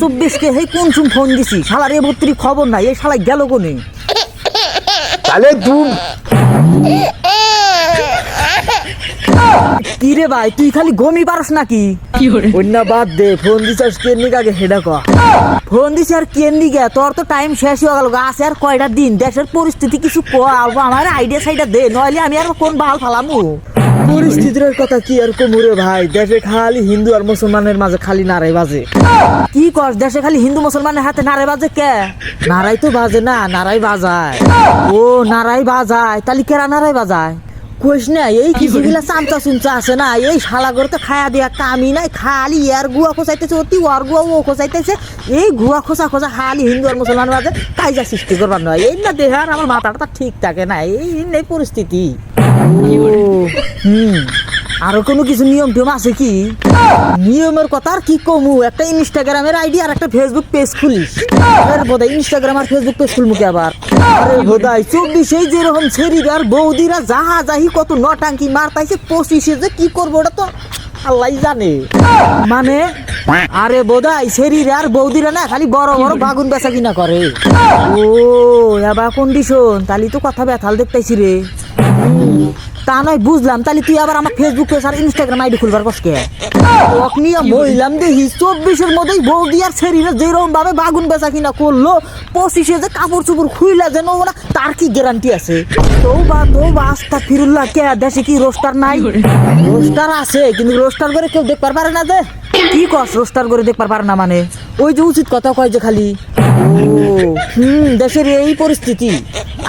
চব্বিশকে হেই কোন চুম ফোন দিছি শালার এবত্রি খবর নাই এই শালা গেল কোনে তাহলে তুই কি রে ভাই তুই খালি গমি পারস নাকি অন্য বাদ দে ফোন দিছিস কে নিক আগে হেডা ক ফোন দিছি আর কে নিগে তোর তো টাইম শেষ হয়ে গেল আছে আর কয়টা দিন দেশের পরিস্থিতি কিছু ক আমার আইডিয়া সাইডা দে নইলে আমি আর কোন বাল ফালামু পরিস্থিতির কথা কি আর কমুরে ভাই দেশে খালি হিন্দু আর মুসলমানের মাঝে খালি নারাই বাজে কি কর দেশে খালি হিন্দু মুসলমানের হাতে নারাই বাজে কে নারাই তো বাজে না নারাই বাজায় ও নারাই বাজায় তাহলে কেরা নারাই বাজায় কইস না এই কিছুগুলা চামচা চুমচা আছে না এই শালা করে তো খায়া দিয়া কামি নাই খালি ইয়ার গুয়া খোঁচাইতেছে অতি ওয়ার গুয়া ও খোঁচাইতেছে এই গুয়া খোঁচা খোঁচা খালি হিন্দু আর মুসলমানের মাঝে কাইজা সৃষ্টি করবার নয় এই না দেহার আমার মাথাটা ঠিক থাকে না এই নেই পরিস্থিতি আরো কোনো কিছু নিয়ম টিয়ম আছে কি নিয়মের কথা আর কি কমু একটা ইনস্টাগ্রামের আইডি আর একটা ফেসবুক পেজ খুলিস বোধ ইনস্টাগ্রাম আর ফেসবুক পেজ খুলবো কি আবার আরে বোধাই 24 যেরকম ছেড়িদার বৌদিরা যাহা যাহি কত নটাঙ্কি মারতাইছে 25 যে কি করবো ওটা তো আল্লাহ জানে মানে আরে বোধাই ছেড়িরা আর বৌদিরা না খালি বড় বড় বাগুন বেচা কিনা করে ও এবার কন্ডিশন তাহলে তো কথা ব্যথাল দেখতেছি রে তা নয় বুঝলাম তাহলে তুই আবার আমার ফেসবুক পেজ আর ইনস্টাগ্রাম আইডি খুলবার কসকে মহিলাম দেখি 24 মধ্যেই বৌদি আর ছেড়িরা যেরকম ভাবে বাগুন বেচা কিনা করলো 25 যে কাপড় চুপড় খুইলা যেন না তার কি গ্যারান্টি আছে তৌবা আস্তাগফিরুল্লাহ কে দেশে কি রোস্টার নাই রোস্টার আছে কিন্তু রোস্টার করে কেউ দেখবার পারে না যে কি কস রোস্টার করে দেখবার পারে না মানে ওই যে উচিত কথা কয় যে খালি দেশের এই পরিস্থিতি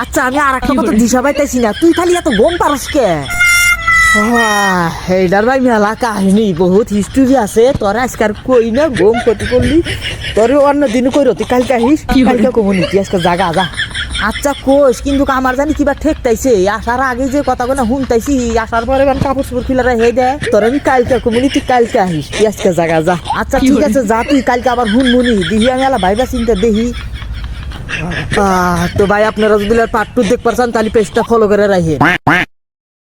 আচ্ছা আমি আর একটা কথা দিশা পাইতেছি না তুই খালি এত গম পারস কে এইটার ভাই মেলা কাহিনী বহুত হিস্টোরি আছে তোর আজকার কই না গম ক্ষতি করলি তোর অন্য দিন কই রতি কালকে আহিস কালকে কমুনিটি আজকে জাগা যা আচ্ছা কোষ কিন্তু আমার জানি কিবা ঠেকতাইছে আসার আগে যে কথা কোনো শুনতাইছি আসার পরে কাপড় চোপড় ফিলারা হে দেয় তোর আমি কালকে কমুনিটি কালকে আহিস তুই আজকে জাগা যা আচ্ছা ঠিক আছে যা তুই কালকে আবার হুনমুনি দিহি আমি আলা ভাইবা চিন্তা দেখি তো ভাই আপনারা যদি পার্ট 2 দেখতে পারছেন তাহলে পেজটা ফলো করে রাখেন।